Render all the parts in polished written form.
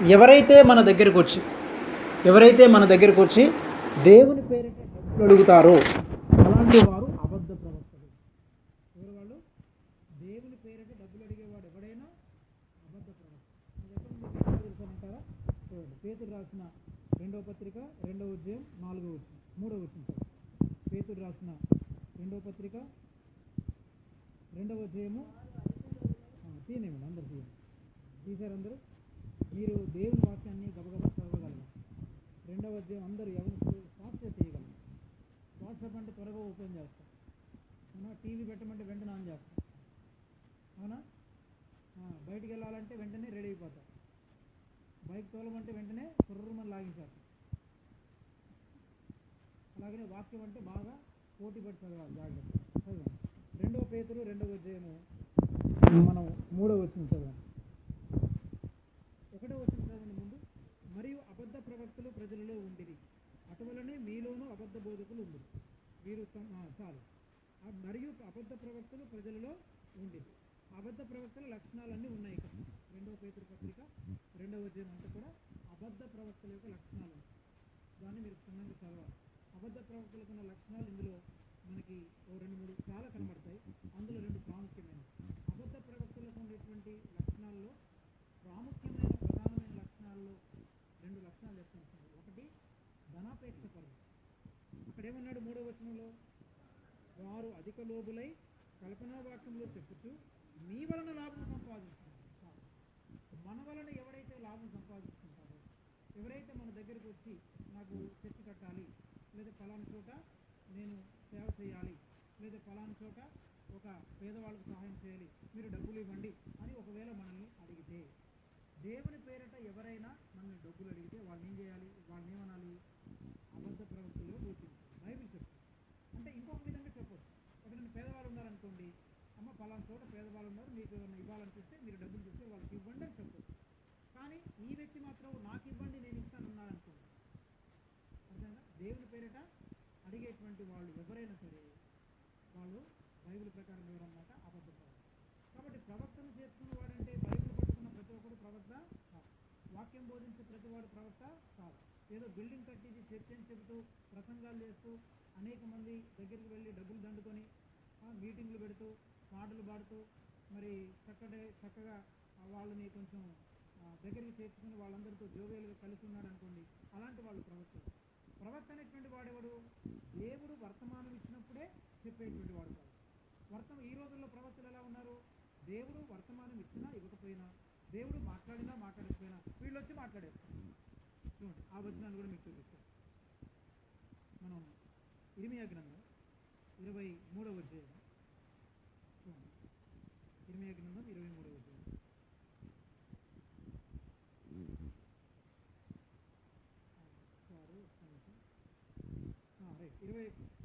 ఎవరైతే మన దగ్గరకు వచ్చి దేవుని పేరిట డబ్బులు అడుగుతారో అలాంటి వారు అబద్ధ ప్రవక్తలు. ఎవరు వాళ్ళు? దేవుని పేరిట డబ్బులు అడిగేవాడు ఎవడైనా అబద్ధ ప్రవక్త. తెలుసానంటారా? చూడండి, పేతురు రాసిన 2వ పత్రిక 2వ అధ్యాయం 4వ వచనం 3వ వచనం. పేతురు రాసిన 2వ పత్రిక 2వ అధ్యాయము తీనేమండి, అందరు తీశారు. అందరూ మీరు దేవుని వాక్యాన్ని గబగబా చదవగలరు. 2వ అధ్యాయం అందరూ ఎవరు ఫాస్ట్గా చేయగలరు. వాట్సాప్ అంటే త్వరగా ఓపెన్ చేస్తాం, అవునా? టీవీ పెట్టమంటే వెంటనే ఆన్ చేస్తాం, అవునా? బయటికి వెళ్ళాలంటే వెంటనే రెడీ అయిపోతాం, బైక్ తోలమంటే వెంటనే కుర్రమని లాగించేస్తాం. అలాగనే వాక్యం అంటే బాగా పోటీ పడి చదవాలి, జాగ్రత్త చదవండి. 2వ పేతురు 2వ అధ్యాయము మనం 3వ వచనం చదవండి. 1వ వచనం చదవండి ముందు. మరియు అబద్ధ ప్రవక్తలు ప్రజలలో ఉండిరి, అటువలనే మీలోనూ అబద్ధ బోధకులు ఉండిరి. వీరు చాలు. మరియు అబద్ధ ప్రవక్తలు ప్రజలలో ఉండిరి. అబద్ధ ప్రవక్తల లక్షణాలన్నీ ఉన్నాయి ఇక్కడ. 2వ పేతురు పత్రిక 2వ అధ్యాయం అంతా కూడా అబద్ధ ప్రవక్తల యొక్క లక్షణాలు, దాన్ని మీరు క్షుణ్ణంగా చదవాలి. అబద్ధ ప్రవక్తలకు ఉన్న లక్షణాలు ఇందులో మనకి 2-3 చాలా కనబడతాయి. అందులో 2 ప్రాముఖ్యమైనవి. అబద్ధ ప్రవక్తలకు ఉండేటువంటి లక్షణాల్లో ప్రధానమైన లక్షణాల్లో 2 లక్షణాలు చెప్తున్నాడు. ఒకటి ధనాపేక్ష పరులు. అక్కడ ఏమన్నాడు 3వ వచనంలో? వారు అధిక లోబులై కల్పనా వాక్యంలో చెప్పుచు మీ వలన లాభం సంపాదించుకుంటారు. మన వలన ఎవరైతే లాభం సంపాదించుకుంటారో, ఎవరైతే మన దగ్గరికి వచ్చి నాకు చర్చి కట్టాలి, లేదా ఫలానా చోట నేను సేవ చేయాలి, లేదా ఫలానా చోట ఒక పేదవాళ్ళకు సహాయం చేయాలి, మీరు డబ్బులు ఇవ్వండి అని ఒకవేళ మనల్ని అడిగితే, దేవుని పేరిట ఎవరైనా మనల్ని డబ్బులు అడిగితే వాళ్ళని ఏం చేయాలి? వాళ్ళని ఏమనాలి? అబద్ధ ప్రవక్తలుగా గుర్తించాలి. బైబిల్ చెప్తుంది. అంటే ఇంకొక విధంగా చెప్పొచ్చు. ఎక్కడైనా పేదవాళ్ళు ఉన్నారనుకోండి, అమ్మ ఫలానా చోట పేదవాళ్ళు ఉన్నారు, మీకు ఏమైనా ఇవ్వాలనిపిస్తే మీరు డబ్బులు చూస్తే వాళ్ళకి ఇవ్వండి అని చెప్పొచ్చు. కానీ ఈ వ్యక్తి మాత్రం నాకు ఇవ్వండి నేను ఇస్తాను ఉన్నారనుకోండి, అర్థమైందా? దేవుని పేరిట అడిగేటువంటి వాళ్ళు ఎవరైనా సరే వాళ్ళు బైబిల్ ప్రకారం ఎవరన్నమాట అబద్ధ ప్రవక్త. కాబట్టి ప్రవక్తను చేసుకున్న వాడంటే బైబిల్ పట్టుకున్న ప్రతి ఒక్కరు ప్రవక్త కాదు, వాక్యం బోధించే ప్రతివాడు ప్రవక్త కాదు. ఏదో బిల్డింగ్ కట్టించి చర్చ అని చెబుతూ ప్రసంగాలు చేస్తూ అనేక మంది దగ్గరికి వెళ్ళి డబ్బులు దండుకొని మీటింగ్లు పెడుతూ పాటలు పాడుతూ మరి చక్కగా వాళ్ళని కొంచెం దగ్గరికి చేర్చుకుని వాళ్ళందరితో జోవేలుగా కలిసి ఉన్నాడు అనుకోండి, అలాంటి వాళ్ళు ప్రవక్తలు. ప్రవక్త అనేటువంటి వాడెవడు? దేవుడు వర్తమానం ఇచ్చినప్పుడే చెప్పేటువంటి వాడు కాదు. ఈ రోజుల్లో ప్రవక్తలు ఎలా ఉన్నారు? దేవుడు వర్తమానం ఇచ్చినా ఇవ్వకపోయినా, దేవుడు మాట్లాడినా మాట్లాడకపోయినా వీళ్ళు వచ్చి మాట్లాడేస్తారు. చూడండి, ఆ వచనాన్ని కూడా మీకు చూపిస్తాను. మనం ఇర్మియా గ్రంథం 23వ అధ్యాయం చూడండి. ఇర్మియా గ్రంథం 23వ అధ్యాయం.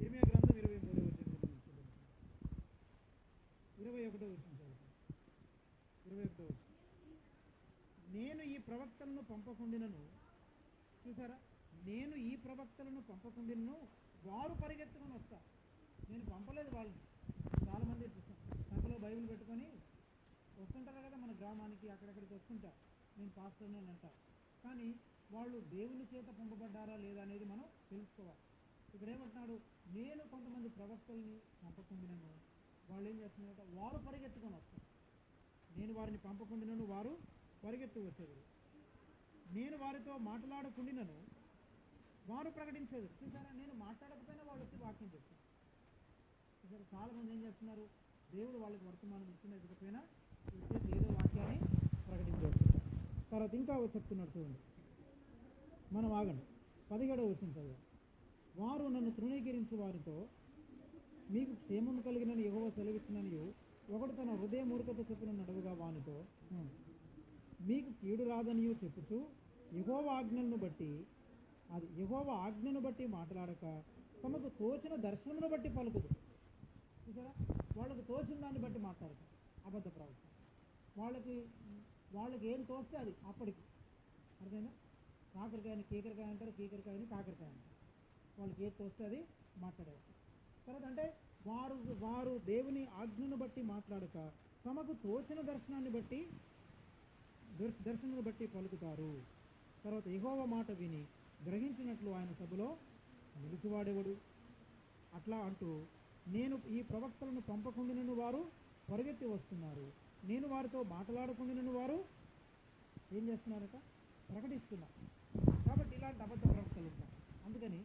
ఇర్మియా గ్రంథం 23వ అధ్యాయం 21వ వచనం. నేను ఈ ప్రవక్తలను పంపకుండినను, చూసారా? నేను ఈ ప్రవక్తలను పంపకుండినను వారు పరిగెత్తుకొని వస్తారు. నేను పంపలేదు వాళ్ళని. చాలామంది సంతలో బైబిల్ పెట్టుకొని వస్తుంటారు కదా మన గ్రామానికి, అక్కడెక్కడికి వస్తుంటారు, నేను పాస్టర్ని అని అంటారు. కానీ వాళ్ళు దేవుని చేత పంపబడ్డారా లేదా అనేది మనం తెలుసుకోవాలి. ఇక్కడ ఏమంటున్నాడు? నేను కొంతమంది ప్రవక్తల్ని పంపకుండినను వాళ్ళు ఏం చేస్తున్నారట? వారు పరిగెత్తుకొని వస్తారు. నేను వారిని పంపకుండినను వారు పరిగెత్తు వచ్చేది. నేను వారితో మాట్లాడకుండినను వారు ప్రకటించేది. చూసారా? నేను మాట్లాడకపోయినా వాళ్ళు వచ్చి వాక్యం చెప్తారు. చూసారా? చాలామంది ఏం చేస్తున్నారు? దేవుడు వాళ్ళకి వర్తమానం ఇచ్చినకపోయినా వచ్చేసి ఏదో వాక్యాన్ని ప్రకటించేస్తారు. తర్వాత ఇంకా చెప్తున్నాడు చూడండి, మనం ఆగండి. 17వ వచనం చదివాం. వారు నన్ను తృణీకరించు వారితో మీకు క్షేమము కలిగినని యెహోవా సెలవిచ్చిననియు, ఒకడు తన హృదయ మూర్ఖత చొప్పున నడువుగా వానితో మీకు కీడు రాదనియు చెప్పుచు యెహోవా ఆజ్ఞను బట్టి మాట్లాడక తమకు తోచిన దర్శనమును బట్టి పలుకుదు. చూసారా? వాళ్ళకు తోచిన దాన్ని బట్టి మాట్లాడతారు అబద్ధ ప్రవక్త. వాళ్ళకి ఏం తోస్తే అది అప్పటికి. అర్థమైందా? కాకరకాయని కీకరకాయ అంటారు, కీకరకాయని కాకరకాయ అంటారు. వాళ్ళకి ఏది తోస్తే అది మాట్లాడేస్తారు. తర్వాత అంటే వారు దేవుని ఆజ్ఞను బట్టి మాట్లాడక తమకు తోచిన దర్శనాన్ని బట్టి దర్శనను బట్టి పలుకుతారు. తర్వాత యెహోవా మాట విని గ్రహించినట్లు ఆయన సభలో నిలిచివాడేవాడు. అట్లా అంటూ నేను ఈ ప్రవక్తలను పంపకుండానని వారు పరిగెత్తి వస్తున్నారు, నేను వారితో మాట్లాడకుండానని వారు ఏం చేస్తున్నారట, ప్రకటిస్తున్నారు. కాబట్టి ఇలాంటి అబద్ధ ప్రవక్తలు ఉంటారు. అందుకని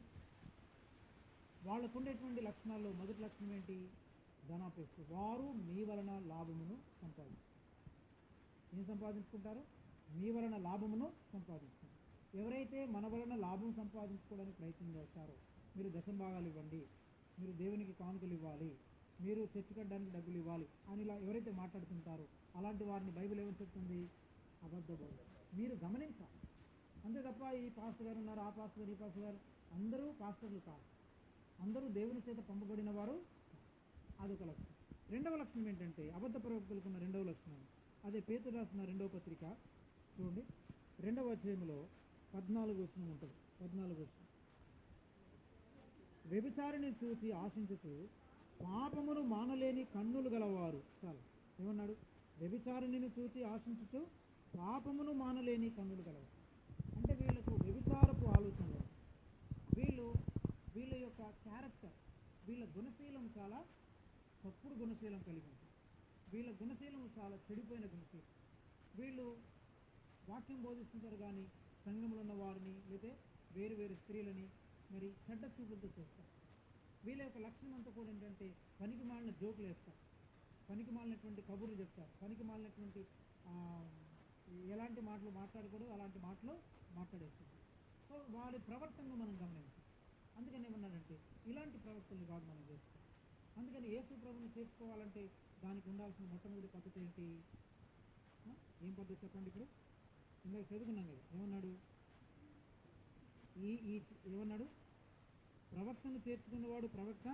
వాళ్ళకు ఉండేటువంటి లక్షణాల్లో మొదటి లక్షణం ఏంటి, ధనాపేక్ష. వారు మీ వలన లాభమును సంపాదిస్తారు. ఏం సంపాదించుకుంటారు, మీ వలన లాభమును సంపాదించుకుంటారు. ఎవరైతే మన వలన లాభం సంపాదించుకోవడానికి ప్రయత్నం చేస్తారో, మీరు దశంభాగాలు ఇవ్వండి, మీరు దేవునికి కానుకలు ఇవ్వాలి, మీరు చర్చి కట్టడానికి డబ్బులు ఇవ్వాలి అని ఇలా ఎవరైతే మాట్లాడుతుంటారో అలాంటి వారిని బైబిల్ ఏమని చెప్తుంది, అబద్ధ బోధ. మీరు గమనించాలి. అంతే తప్ప ఈ పాస్టర్ గారు ఉన్నారు, ఆ పాస్టర్ గారు, ఈ పాస్టర్ గారు, అందరూ పాస్టర్లు కాదు, అందరూ దేవుని చేత పంపబడిన వారు. అదొక లక్షణం. రెండవ లక్షణం ఏంటంటే అబద్ధ ప్రవక్తలకు ఉన్న రెండవ లక్షణం, అదే పేతురు రాసిన రెండవ పత్రిక చూడండి, 2వ అధ్యాయంలో 14వ వచనం ఉంటుంది. 14వ వచనం, వ్యభిచారిని చూసి ఆశించుతూ పాపమును మానలేని కన్నులు గలవారు. చాలు, ఏమన్నాడు, వ్యభిచారిని చూసి ఆశించుతూ పాపమును మానలేని కన్నులు గలవారు. అంటే వీళ్ళకు వ్యభిచారపు ఆలోచనలు, వీళ్ళ యొక్క క్యారెక్టర్, వీళ్ళ గుణశీలం చాలా తప్పుడు గుణశీలం కలిగి ఉంటుంది. వీళ్ళ గుణశీలం చాలా చెడిపోయిన గుణశీలం. వీళ్ళు వాక్యం బోధిస్తుంటారు కానీ సంఘంలో ఉన్న వారిని లేదా వేరు వేరు స్త్రీలని మరి చెడ్డ చూపులతో చూస్తారు. వీళ్ళ యొక్క లక్షణం అంతా కూడా ఏంటంటే పనికి మాలిన జోకులు వేస్తారు, పనికి మాలినటువంటి కబుర్లు చెప్తారు, పనికి మాలినటువంటి ఎలాంటి మాటలు మాట్లాడకూడదు అలాంటి మాటలు మాట్లాడేస్తుంది. సో వారి ప్రవర్తనను మనం గమనించాలి. అందుకని ఏమన్నాడంటే ఇలాంటి ప్రవర్తనలు కాదు మనం చేసుకోవాలి. అందుకని యేసు ప్రభువుని చేసుకోవాలంటే దానికి ఉండాల్సిన మొట్టమొదటి పద్ధతి ఏంటి, ఏం పద్ధతి చెప్పండి. ఇప్పుడు ఇందాక చదువుకున్నాం కదా, ఏమన్నాడు, ఏమన్నాడు, ప్రవక్తను చేర్చుకున్నవాడు ప్రవక్త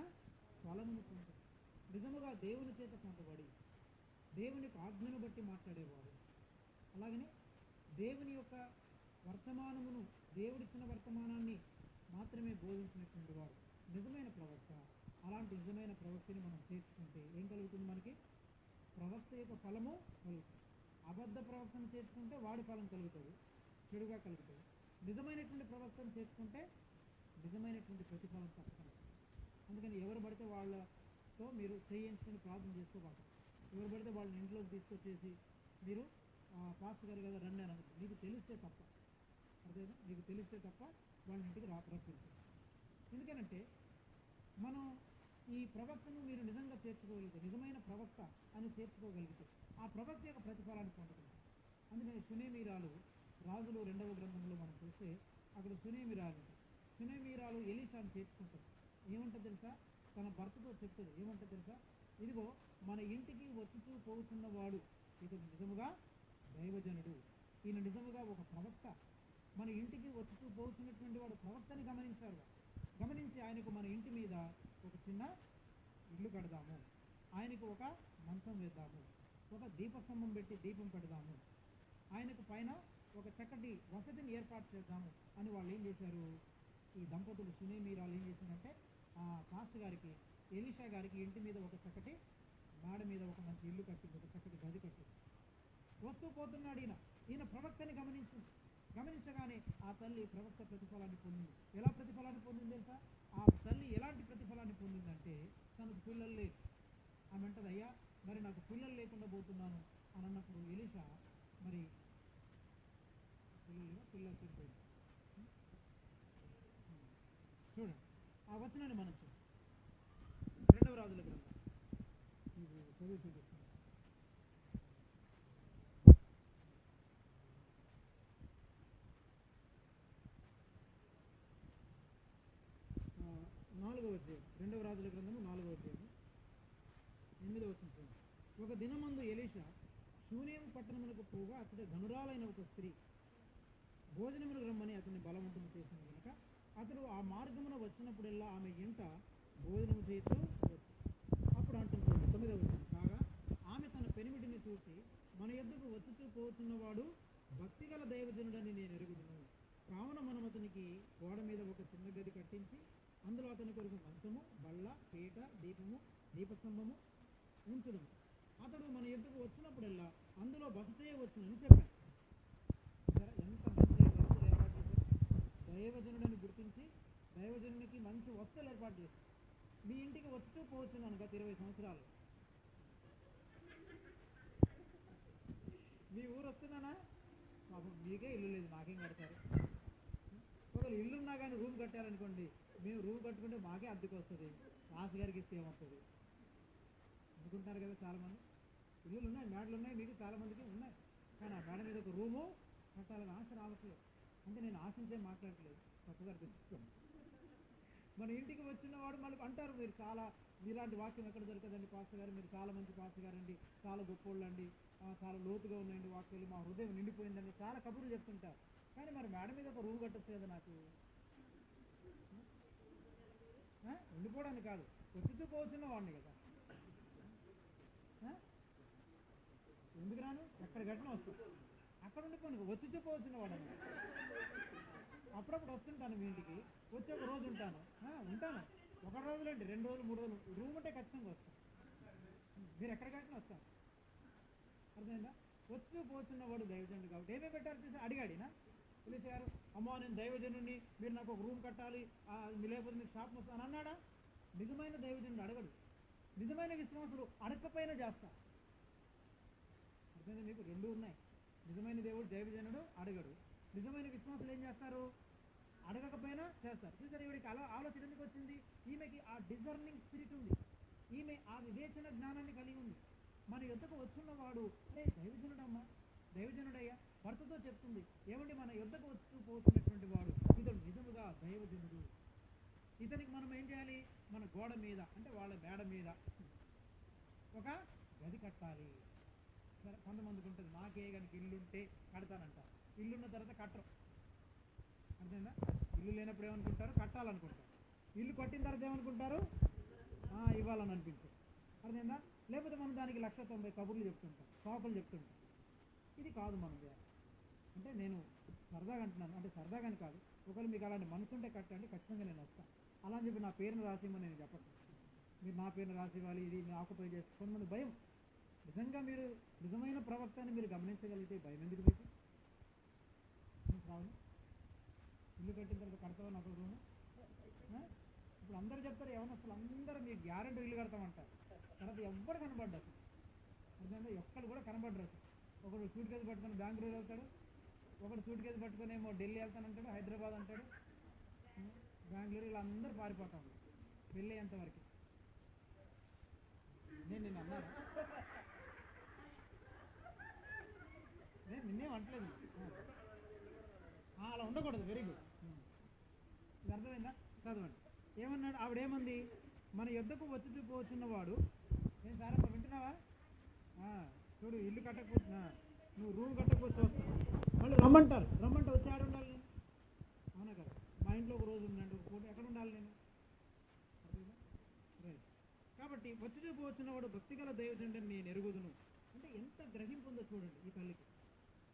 ఫలమును పొందుతాడు. నిజముగా దేవుని చేత పొందబడి దేవునికి ఆజ్ఞను బట్టి మాట్లాడేవాడు, అలాగనే దేవుని యొక్క వర్తమానమును, దేవుడిచ్చిన వర్తమానాన్ని మాత్రమే బోధించినటువంటి వాడు నిజమైన ప్రవక్త. అలాంటి నిజమైన ప్రవక్తని మనం చేర్చుకుంటే ఏం కలుగుతుంది, మనకి ప్రవక్త యొక్క ఫలము కలుగుతుంది. అబద్ధ ప్రవక్తను చేర్చుకుంటే వాడి ఫలం కలుగుతుంది, చెడుగా కలుగుతుంది. నిజమైనటువంటి ప్రవక్తను చేర్చుకుంటే నిజమైనటువంటి ప్రతిఫలం తప్పకుండా. అందుకని ఎవరు పడితే వాళ్ళతో మీరు చేయించుకొని ప్రార్థన చేసుకోవాలి. ఎవరు పడితే వాళ్ళని ఇంట్లోకి తీసుకొచ్చేసి మీరు పాస్టర్ గారు కదా రండి అని అనుకుంటారు. నీకు తెలిస్తే తప్ప, అదే నీకు తెలిస్తే తప్ప వాళ్ళ ఇంటికి రప్పించారు. ఎందుకనంటే మనం ఈ ప్రవక్తను మీరు నిజంగా చేర్చుకోగలిగితే, నిజమైన ప్రవక్త అని చేర్చుకోగలిగితే ఆ ప్రవక్త యొక్క ప్రతిఫలాన్ని పొందుతుంది. అందుకని సునేమీరాలు రాజులు 2వ గ్రంథంలో మనం చూస్తే అక్కడ సునేమీరాలు ఎలీషాను చేర్చుకుంటుంది. ఏమంటుంది తెలుసా, తన భర్తతో చెప్తుంది, ఏమంటుంది తెలుసా, ఇదిగో మన ఇంటికి వచ్చుతూ పోతున్నవాడు ఇతడు నిజముగా దైవజనుడు, ఈయన నిజముగా ఒక ప్రవక్త. మన ఇంటికి వచ్చుతూ పోతున్నటువంటి వాడు ప్రవక్తని గమనించారు. గమనించి ఆయనకు మన ఇంటి మీద ఒక చిన్న ఇల్లు కడదాము, ఆయనకు ఒక మంచం వేద్దాము, ఒక దీపస్తంభం పెట్టి దీపం పెడదాము, ఆయనకు పైన ఒక చక్కటి వసతిని ఏర్పాటు చేద్దాము అని వాళ్ళు ఏం చేశారు, ఈ దంపతులు సునేమీరాలు ఏం చేశారంటే ఆ పాస్టర్ గారికి, ఎలీషా గారికి ఇంటి మీద ఒక చక్కటి మేడ మీద ఒక మంచి ఇల్లు కట్టింది, ఒక చక్కటి గది కట్టింది. వస్తూ పోతున్నాడు ఈయన ప్రవక్తని గమనించగానే ఆ తల్లి ప్రవక్త ప్రతిఫలాన్ని పొందింది. ఎలా ప్రతిఫలాన్ని పొందింది తెలుసా, ఆ తల్లి ఎలాంటి ప్రతిఫలాన్ని పొందిందంటే తనకు పిల్లలు లేదు. ఆమె అంటది, అయ్యా మరి నాకు పిల్లలు లేకుండా పోతున్నాను అని అన్నప్పుడు ఎలీషా మరి పిల్లలు చనిపోయింది. చూడండి ఆ వచనాన్ని మనం చూడండి, 2వ రాజుల గ్రంథం చదువు చూపిస్తుంది. 4వ అధ్యాయం, 2వ రాజుల గ్రంథము 4వ అధ్యాయం 8వ వచనం. ఒక దినమందు ఎలీషా షూనేము పట్టణమునకు పోగా అతడు ధనురాలైన ఒక స్త్రీ భోజనమును రమ్మని అతన్ని బలవంతము చేసిన కనుక అతడు ఆ మార్గమున వచ్చినప్పుడల్లా ఆమె ఇంట భోజనము చేస్తూ వచ్చు. అప్పుడు అంటున్నాడు 9వ వచనం, కాగా ఆమె తన పెనిమిటిని చూసి మన యొద్దకు వచ్చుతూ పోతున్నవాడు భక్తిగల దైవజనుడని నేను ఎరుగుదును, కావున మనం అతనికి గోడ మీద ఒక చిన్న గది కట్టించి అందులో అతని కొరకు మంచము, బల్ల, పీట, దీపము, దీపస్తంభము ఉంచుదాం. అతడు మన యొద్దకు వచ్చినప్పుడల్లా అందులో బస చేయవచ్చునని చెప్పాడు. దైవజనుడని గుర్తించి దైవజనునికి మంచి వస్తువులు ఏర్పాటు చేస్తాం. మీ ఇంటికి వచ్చి పోవచ్చున్నాను గత 20 సంవత్సరాలు. మీ ఊరు వస్తున్నానా, పాపం మీకే ఇల్లు లేదు, మాకేం కడతారు? ఒకవేళ ఇల్లున్నా కానీ రూమ్ కట్టారనుకోండి, మేము రూమ్ కట్టుకుంటే మాకే అద్దెకి వస్తుంది, మాస్ గారికి ఇస్తే ఏమవుతుంది అనుకుంటారు కదా చాలామంది. ఇల్లులు ఉన్నాయి, మేడలు ఉన్నాయి, మీకు చాలామందికి ఉన్నాయి, కానీ ఆ మేడ మీద ఒక రూము కట్టాలని ఆశ రావట్లేదు. అంటే నేను ఆశించే మాట్లాడట్లేదు, తప్పుగా తెలుసుకోండి. మన ఇంటికి వచ్చిన వాడు మనకు అంటారు, మీరు చాలా మీలాంటి వాక్యం ఎక్కడ దొరకదండి పాస్టర్ గారు, మీరు చాలా మంచి పాస్టర్ గారండి, చాలా గొప్పోళ్ళు అండి, చాలా లోతుగా ఉన్నాయండి వాక్యాలు, మా హృదయం నిండిపోయిందండి, చాలా కబుర్లు చెప్తుంటారు. కానీ మరి మేడ మీద ఒక రూమ్ కట్టొచ్చు కదా నాకు. ఉండిపోవడానికి కాదు, వచ్చి పోవచ్చున్న వాడిని కదా. ఎందుకు రాను, ఎక్కడ కట్టినా వస్తాను, అక్కడ ఉండిపోను, వచ్చి పోవచ్చున్న వాడని. అప్పుడప్పుడు వస్తుంటాను మీ ఇంటికి, వచ్చి ఒక రోజు ఉంటాను, ఉంటాను, 1 రోజులండి, 2 రోజులు, 3 రోజులు, రూమ్ ఉంటే ఖచ్చితంగా వస్తాను. మీరు ఎక్కడ కట్టినా వస్తాను, అర్థమైందా? వచ్చి పోతున్న వాడు దైవజనుడు కాబట్టి ఏమేమి పెట్టారు చూసి అడిగాడినా పిలిచారు, అమ్మా నేను దైవజనుడిని, మీరు నాకు ఒక రూమ్ కట్టాలి, లేకపోతే మీరు షాప్ వస్తాను అన్నాడా? నిజమైన దైవజనుడు అడగడు, నిజమైన విశ్వాసుడు అడగకపోయినా చేస్తారు. అర్థమైందా మీకు? 2 ఉన్నాయి. నిజమైన దేవుడు దైవజనుడు అడగడు, నిజమైన విశ్వాసులు ఏం చేస్తారు? అడగకపోయినా చేస్తారు. చూసారు, ఈవిడికి ఆలోచన ఎందుకు వచ్చింది? ఈమెకి ఆ డిజర్నింగ్ స్పిరిట్ ఉంది, ఈమె ఆ వివేచన జ్ఞానాన్ని కలిగి ఉంది. మన యుద్ధకు వచ్చున్నవాడు అరే దైవజనుడమ్మా, దైవజనుడయ్యా, భర్తతో చెప్తుంది, ఏమంటే మన యుద్ధకు వచ్చి పోతున్నటువంటి వాడు ఇతడు నిజముగా దైవజనుడు, ఇతనికి మనం ఏం చేయాలి? మన గోడ మీద అంటే వాళ్ళ మేడ మీద ఒక గది కట్టాలి. సరే, కొంతమందికి ఉంటుంది, నాకే కనుక ఇల్లుంటే కడతానంటారు, ఇల్లున్న తర్వాత కట్టరు. అర్థమైందా? ఇల్లు లేనప్పుడు ఏమనుకుంటారు? కట్టాలనుకుంటారు. ఇల్లు కట్టిన తర్వాత ఏమనుకుంటారు? ఇవ్వాలని అనిపించారు. అర్థమైందా? లేకపోతే మనం దానికి 1,90,000 కబుర్లు చెప్తుంటాం, సాకులు చెప్తుంటాం. ఇది కాదు మనం చేయాలి. అంటే నేను సరదాగా అంటున్నాను, అంటే సరదాగాని కాదు, ఒకవేళ మీకు అలాంటి మనసు ఉంటే కట్టండి, ఖచ్చితంగా నేను వస్తాను. అలా అని చెప్పి నా పేరును రాసిమని నేను చెప్పట్లేదు, మీరు నా పేరును రాసి ఇవ్వాలి, ఇది మీరు ఆక్యుపై చేసి. కొంతమంది భయం, నిజంగా మీరు నిజమైన ప్రవక్తని మీరు గమనించగలిగితే భయం ఎందుకు మీకు? రావును, ఇల్లు కట్టిన తర్వాత కడతావా నాకు రూము? ఇప్పుడు అందరూ చెప్తారు, ఏమన్నా అసలు అందరూ మీకు గ్యారెంటీ ఇల్లు కడతామంటారు, తర్వాత ఎవ్వరు కనబడ్డా అసలు. అర్థమైందా? ఎక్కడ కూడా కనబడ్డారు అసలు. ఒకడు సూట్ కేసు పట్టుకొని బెంగళూరు వెళ్తాడు, ఒకడు సూట్ కేసు పట్టుకొని ఏమో ఢిల్లీ వెళ్తానంటాడు, హైదరాబాద్ అంటాడు, బెంగళూరు, ఇలా అందరూ పారిపోతాం పెళ్ళి అయ్యేంతవరకు. నేను అన్నాను, నేను నిన్నేం అంటలేదు, అలా ఉండకూడదు. వెరీ గుడ్, ఇది అర్థమైందా? చదవండి, ఏమన్నాడు? ఆవిడేమంది? మన యుద్ధకు వచ్చి పోతున్నవాడు, నేను సారమ్మ వింటున్నావా? చూడు, ఇల్లు కట్టకపోతున్నా, నువ్వు రూమ్ కట్టకపోతే వస్తాను, మళ్ళీ రమ్మంటే వచ్చి ఆడ ఉండాలి నేను, అవునా కదా? మా ఇంట్లో ఒక రోజు ఉందండి, ఒక పూట ఎక్కడ ఉండాలి నేను? రైట్. కాబట్టి వచ్చి పోతున్నవాడు భక్తిగల దైవజనుడని నేను ఎరుగుదును అంటే ఎంత గ్రహింపు ఉందో చూడండి. ఈ తల్లికి,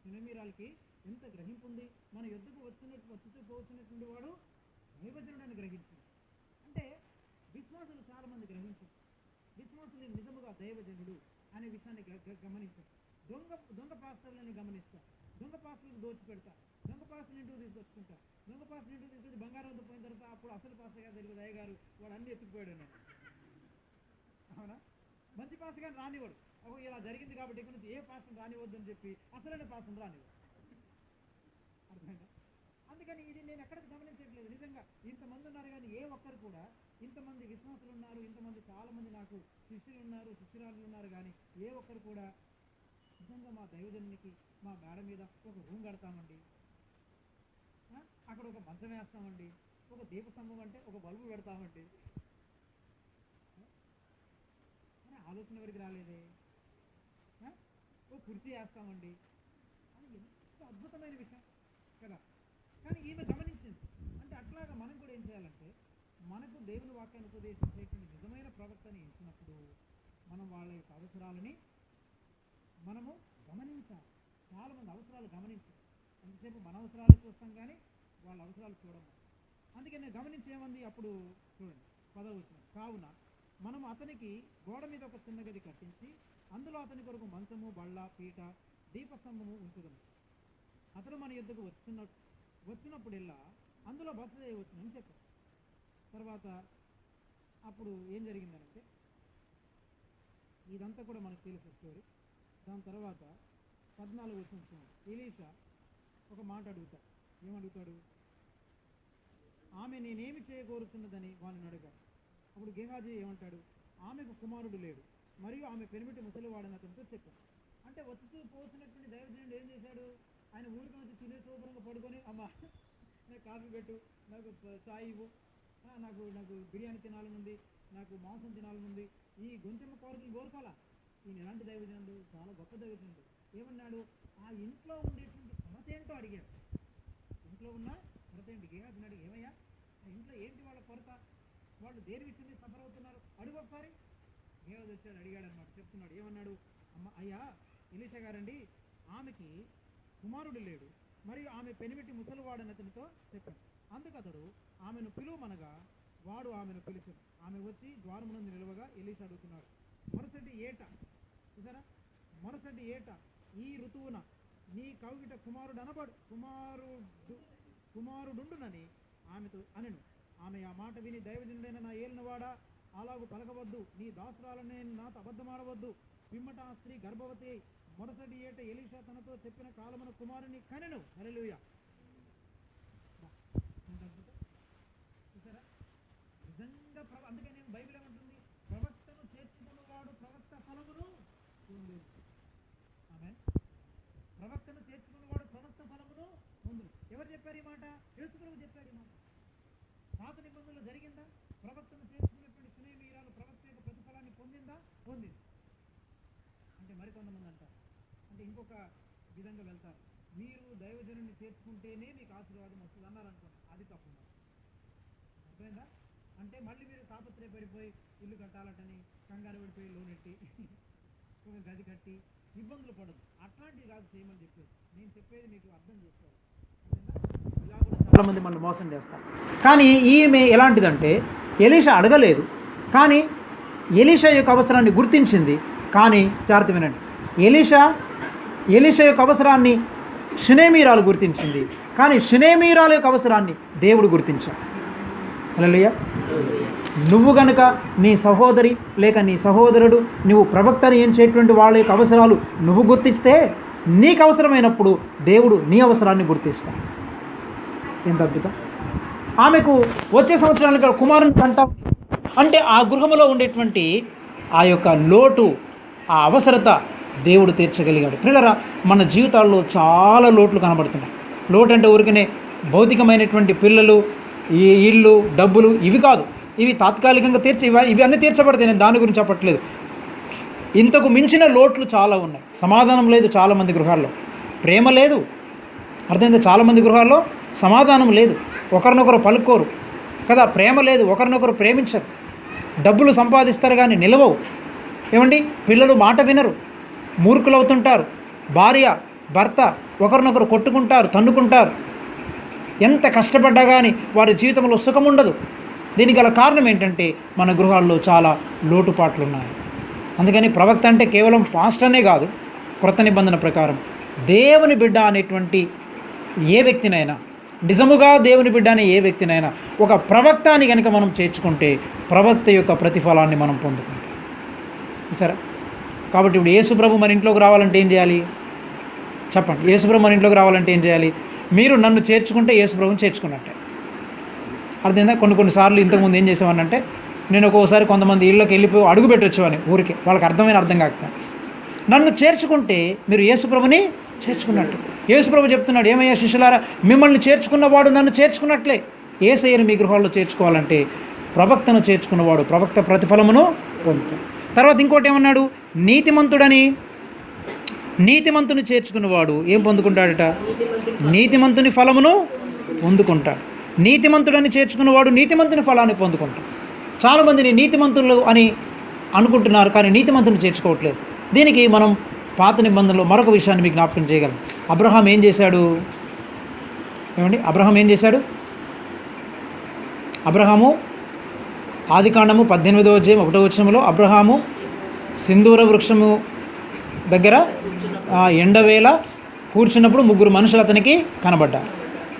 సునమీరాలకి ఎంత గ్రహింపు ఉంది. మన యుద్ధకు వచ్చి పోతున్నటువంటి వాడు దైవజనుడని గ్రహించింది. అంటే విశ్వాసులు చాలా మంది గ్రహించారు, విశ్వాసులు నిజముగా దైవజనుడు అనే విషయాన్ని గమనించారు. దొంగ పాస్టర్లని గమనిస్తారు, దొంగ పాస్టర్లకు దోచిపెడతారు, దొంగ పాస్టర్లు ఇంటికి తీసుకొచ్చుకుంటారు, దొంగ పాస్టర్లు ఇంటికి తీసుకొచ్చి బంగారం వద్ద పోయిన తర్వాత అప్పుడు అసలు పాస్టర్ గారు తెలియదు, అయ్యగారు వాడు అన్ని ఎత్తుకుపోయాడు అన్నాడు. అవునా? మంచి పాస్టర్ గారిని రానివాడు, ఇలా జరిగింది కాబట్టి ఇక్కడ నుంచి ఏ పాస్టర్ రానివద్దు అని చెప్పి అసలైన పాస్టర్ రానివాడు. అర్థమైందా? అందుకని ఇది నేను ఎక్కడికి గమనించట్లేదు. నిజంగా ఇంతమంది ఉన్నారు, కానీ ఏ ఒక్కరు కూడా, ఇంతమంది విశ్వాసులు ఉన్నారు, ఇంతమంది చాలామంది నాకు శిష్యులు ఉన్నారు, శిష్యురాలు ఉన్నారు, కానీ ఏ ఒక్కరు కూడా నిజంగా మా దైవజనునికి మా మేడ మీద ఒక రూమ్ కడతామండి, అక్కడ ఒక మంచం వేస్తామండి, ఒక దీపస్తంభం అంటే ఒక బల్బు పెడతామండి అని ఆలోచన వరకు రాలేదే. ఓ కుర్చీ వేస్తామండి అని ఎంత అద్భుతమైన విషయం కదా. కానీ ఈమె గమనించింది. అంటే అట్లాగా మనం కూడా ఏం చేయాలంటే, మనకు దేవుని వాక్యాన్ని ఉపదేశించేటువంటి నిజమైన ప్రవక్తని ఎంచినప్పుడు మనం వాళ్ళ యొక్క అవసరాలని మనము గమనించాలి. చాలామంది అవసరాలు గమనించాలి. ఎంతసేపు మన అవసరాలు చూస్తాం కానీ వాళ్ళ అవసరాలు చూడము. అందుకే నేను గమనించేమంది అప్పుడు చూడండి 10వ వచనం, కావున మనం అతనికి గోడ మీద ఒక చిన్న గది కట్టించి అందులో అతని కొరకు మంచము, బళ్ళ, పీట, దీపస్తంభము ఉంచుదాము. అతను మన యుద్ధకు వచ్చినప్పుడల్లా అందులో బస చేయవచ్చునని చెప్పారు. తర్వాత అప్పుడు ఏం జరిగిందనంటే ఇదంతా కూడా మనకు తెలుసు స్టోరీ. దాని తర్వాత 14 వచ్చిన ఎలీషా ఒక మాట అడుగుతాడు. ఏమడుగుతాడు? ఆమె నేనేమి చేయకూరుతున్నదని వాళ్ళని అడిగాడు. అప్పుడు గేహాజీ ఏమంటాడు? ఆమెకు కుమారుడు లేడు మరియు ఆమె పెనిమిటి ముసలివాడని అతనితో చెప్పాడు. అంటే వచ్చి పోసినటువంటి దైవజనుడు ఏం చేశాడు? ఆయన ఊరికి వచ్చి తినే శుభ్రంగా పడుకొని, అమ్మ నాకు కాఫీ పెట్టు, నాకు చాయ్ ఇవ్వు, నాకు నాకు బిర్యానీ తినాలనుంది, నాకు మాంసం తినాలనుంది, ఈ గొంతెమ్మ కోరికలు కోరుకోవాలా? ఈయన ఎలాంటి దైవజనుడు? చాలా గొప్ప దైవజనుడు. ఏమన్నాడు? ఆ ఇంట్లో ఉండేటువంటి కొరత ఏంటో అడిగాడు. ఇంట్లో ఉన్న కొరత ఏంటి? గేహాజీని అడిగి, ఏమయ్యా ఆ ఇంట్లో ఏంటి వాళ్ళ కొరత? వాళ్ళు దేని విషయం మీద సఫర్ అవుతున్నారు? అడుగు ఒకసారి. గేహాజీ వచ్చాడు, అడిగాడు అనమాట. చెప్తున్నాడు. ఏమన్నాడు? అమ్మ అయ్యా ఎలీషా గారండి, ఆమెకి కుమారుడు లేడు మరియు ఆమె పెనిమిటి ముసలివాడని అతనితో చెప్పాడు. అందుకు అతడు ఆమెను పిలువమనగా వాడు ఆమెను పిలిచాడు. ఆమె వచ్చి ద్వారమునందు నిలవగా ఎలీషా అడుగుతున్నాడు. మరుసటి ఏట చూసారా, మరుసటి ఏట ఈ ఋతువున నీ కౌగిట కుమారుడుండునని ఆమెతో అనెను. ఆమె ఆ మాట విని, దైవజనుడైన నా ఏలినవాడా, అలాగూ పలకవద్దు, నీ దాసురాలనే నాతో అబద్ధమాడవద్దు. పిమ్మట ఆ స్త్రీ గర్భవతి. మరుసటి ఏట ఎలీషా తనతో చెప్పిన కాలమున కుమారుని కనెను. హల్లెలూయా. చూసారా, నిజంగా అందుకే నేను బైబిల్ ఏమంటుంది? ప్రవక్తను చేర్చుకున్నవాడు ప్రవక్త ఫలమును పొందును. ఆమె ప్రవక్తను చేర్చుకున్నవాడు ప్రవక్త ఫలమును పొందును. ఎవరు చెప్పారు ఈ మాట? యేసుప్రభువు చెప్పాడు ఈ మాట. పాత నిబంధనలు జరిగిందా? ప్రవక్తను చేర్చుకున్నటువంటి సునేమీరాలు ప్రవక్త యొక్క ప్రతిఫలాన్ని పొందిందా? పొందింది. అంటే మరికొంతమంది అంటారు, అంటే ఇంకొక విధంగా వెళ్తారు, మీరు దైవజనుని చేర్చుకుంటేనే మీకు ఆశీర్వాదం వస్తుంది అన్నారు అనుకోండి. అది తప్పు. అర్థమైందా? అంటే మళ్ళీ మీరు తాపత్రయపడిపోయి ఇల్లు కట్టాలటని కంగారు పడిపోయి లోన్ ఎట్టి ఒక గది కట్టి ఇబ్బందులు పడదు. అట్లాంటివి కాదు చేయమని చెప్పేది. నేను చెప్పేది మీకు అర్థం చేసుకోవాలి. ఇలా కూడా చాలామంది మనల్ని మోసం చేస్తారు. కానీ ఈమె ఎలాంటిదంటే, ఎలీషా అడగలేదు, కానీ ఎలీషా యొక్క అవసరాన్ని గుర్తించింది. కానీ జాగ్రత్త వినండి, ఎలీషా యొక్క అవసరాన్ని షునేమీరాలు గుర్తించింది, కానీ షునేమీరాల యొక్క అవసరాన్ని దేవుడు గుర్తించాడు. హల్లెలూయా. నువ్వు గనుక నీ సహోదరి లేక నీ సహోదరుడు నువ్వు ప్రవక్తని ఎంచేటువంటి వాళ్ళ యొక్క అవసరాలు నువ్వు గుర్తిస్తే, నీకు అవసరమైనప్పుడు దేవుడు నీ అవసరాన్ని గుర్తిస్తాడు. ఎంత అద్భుతం. ఆమెకు వచ్చే సంవత్సరానికి కుమారుని కంటాం అంటే ఆ గృహంలో ఉండేటువంటి ఆ యొక్క లోటు, ఆ అవసరత దేవుడు తీర్చగలిగాడు. పిల్లరా, మన జీవితాల్లో చాలా లోట్లు కనబడుతున్నాయి. లోటు అంటే ఊరికనే భౌతికమైనటువంటి పిల్లలు, ఈ ఇళ్ళు, డబ్బులు, ఇవి కాదు. ఇవి తాత్కాలికంగా ఇవి అన్నీ తీర్చబడతాయి. నేను దాని గురించి చెప్పట్లేదు. ఇంతకు మించిన లోట్లు చాలా ఉన్నాయి. సమాధానం లేదు చాలామంది గృహాల్లో, ప్రేమ లేదు. అర్థమైందా? చాలామంది గృహాల్లో సమాధానం లేదు, ఒకరినొకరు పలుకోరు కదా, ప్రేమ లేదు, ఒకరినొకరు ప్రేమించరు. డబ్బులు సంపాదిస్తారు కానీ నిలవవు. ఏమండి, పిల్లలు మాట వినరు, మూర్ఖులవుతుంటారు. భార్య భర్త ఒకరినొకరు కొట్టుకుంటారు, తన్నుకుంటారు. ఎంత కష్టపడ్డా కానీ వారి జీవితంలో సుఖం ఉండదు. దీనికి గల కారణం ఏంటంటే మన గృహాల్లో చాలా లోటుపాట్లు ఉన్నాయి. అందుకని ప్రవక్త అంటే కేవలం పాస్టర్నే కాదు, క్రొత్త నిబంధన ప్రకారం దేవుని బిడ్డ అనేటువంటి ఏ వ్యక్తినైనా, నిజముగా దేవుని బిడ్డ అనే ఏ వ్యక్తినైనా ఒక ప్రవక్త అని కనుక మనం చేర్చుకుంటే ప్రవక్త యొక్క ప్రతిఫలాన్ని మనం పొందుకుంటాం. సరే, కాబట్టి ఇప్పుడు యేసుప్రభు మన ఇంట్లోకి రావాలంటే ఏం చేయాలి? చెప్పండి. యేసుప్రభు మన ఇంట్లోకి రావాలంటే ఏం చేయాలి? మీరు నన్ను చేర్చుకుంటే యేసుప్రభుని చేర్చుకున్నట్టే. అర్థమైందా? కొన్నిసార్లు ఇంతకుముందు ఏం చేసేవానంటే, నేను ఒక్కోసారి కొంతమంది ఇళ్ళకి వెళ్ళిపోయి అడుగు పెట్టొచ్చేవాని ఊరికి, వాళ్ళకి అర్థం కాకపోతే. నన్ను చేర్చుకుంటే మీరు యేసుప్రభుని చేర్చుకున్నట్టు. యేసుప్రభు చెప్తున్నాడు, ఏమయ్యా శిష్యులారా, మిమ్మల్ని చేర్చుకున్నవాడు నన్ను చేర్చుకున్నట్లే. యేసయ్యను మీ గృహాల్లో చేర్చుకోవాలంటే ప్రవక్తను చేర్చుకున్నవాడు ప్రవక్త ప్రతిఫలమును పొందుతాడు. తర్వాత ఇంకోటి ఏమన్నాడు? నీతిమంతుని చేర్చుకున్నవాడు ఏం పొందుకుంటాడట? నీతిమంతుని ఫలమును పొందుకుంటాడు. నీతిమంతుడని చేర్చుకున్నవాడు నీతిమంతుని ఫలాన్ని పొందుకుంటాడు. చాలామందిని నీతిమంతులు అని అనుకుంటున్నారు, కానీ నీతిమంతుని చేర్చుకోవట్లేదు. దీనికి మనం పాత నిబంధనలో మరొక విషయాన్ని మీకు జ్ఞాపకం చేయగలం. అబ్రహాం ఏం చేశాడు? ఏమండి, అబ్రహాం ఏం చేశాడు? అబ్రహాము ఆదికాండము 18వ అధ్యాయం 1వ వచనంలో అబ్రహాము సింధూర వృక్షము దగ్గర ఎండవేళ కూర్చున్నప్పుడు 3 మనుషులు అతనికి కనబడ్డారు.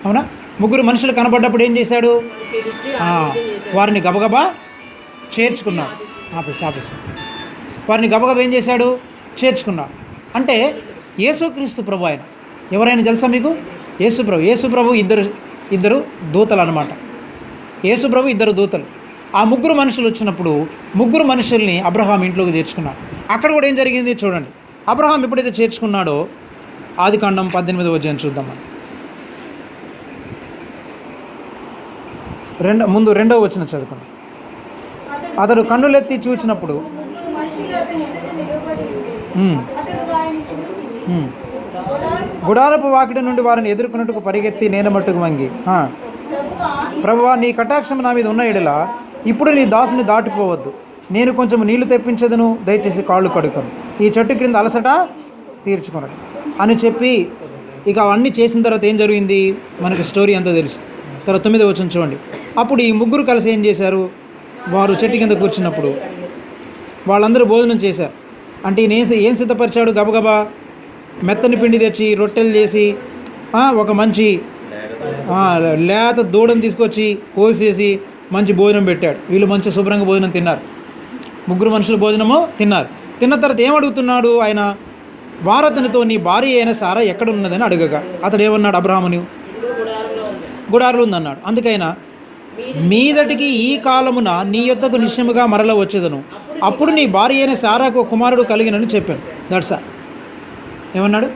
అవునా? ముగ్గురు మనుషులు కనబడ్డప్పుడు ఏం చేశాడు? వారిని గబగబా చేర్చుకున్నాడు. ఆపేసి వారిని గబగబా ఏం చేశాడు? చేర్చుకున్నాడు. అంటే యేసుక్రీస్తు ప్రభు ఆయన ఎవరైనా తెలుసా మీకు? యేసుప్రభు ఇద్దరు దూతలు అన్నమాట. యేసుప్రభు ఇద్దరు దూతలు. ఆ ముగ్గురు మనుషులు వచ్చినప్పుడు ముగ్గురు మనుషుల్ని అబ్రహాం ఇంట్లోకి చేర్చుకున్నాడు. అక్కడ కూడా ఏం జరిగింది చూడండి. అబ్రహాం ఎప్పుడైతే చేర్చుకున్నాడో ఆదికాండం 18వ అధ్యాయం చూద్దాం మనం. రెండవ వచనం చదువుకోండి. అతడు కన్నులెత్తి చూచినప్పుడు గుడారపు వాకిటి నుండి వారిని ఎదుర్కొన్నట్టుకు పరిగెత్తి నేను మట్టుకు వంగి, ప్రభువా, నీ కటాక్షం నా మీద ఉన్న ఎడల ఇప్పుడు నీ దాసుని దాటిపోవద్దు. నేను కొంచెం నీళ్లు తెప్పించదును, దయచేసి కాళ్ళు కడుక్కను, ఈ చెట్టు క్రింద అలసట తీర్చుకున్నాడు అని చెప్పి ఇక అవన్నీ చేసిన తర్వాత ఏం జరిగింది మనకి స్టోరీ అంతా తెలుసు. తర్వాత 9వ వచనం చూడండి. అప్పుడు ఈ ముగ్గురు కలిసి ఏం చేశారు? వారు చెట్టు కింద కూర్చున్నప్పుడు వాళ్ళందరూ భోజనం చేశారు. అంటే ఈయన ఏం సిద్ధపరిచాడు? గబగబా మెత్తని పిండి తెచ్చి రొట్టెలు చేసి ఒక మంచి లేత దూడను తీసుకొచ్చి కోసేసి మంచి భోజనం పెట్టాడు. వీళ్ళు మంచి శుభ్రంగా భోజనం తిన్నారు. ముగ్గురు మనుషులు భోజనము తిన్నారు. తిన్న తర్వాత ఏం అడుగుతున్నాడు ఆయన? వారతనితో నీ భార్య అయిన సారా ఎక్కడ ఉన్నదని అడగగా అతడు ఏమన్నాడు? అబ్రహాముని గుడారులు ఉందన్నాడు. అందుకైనా మీదటికి ఈ కాలమున నీ యొద్దకు నిశ్చయముగా మరల వచ్చేదను, అప్పుడు నీ భార్య అయిన సారాకు కుమారుడు కలిగినని చెప్పాను. దట్సా ఏమన్నాడు?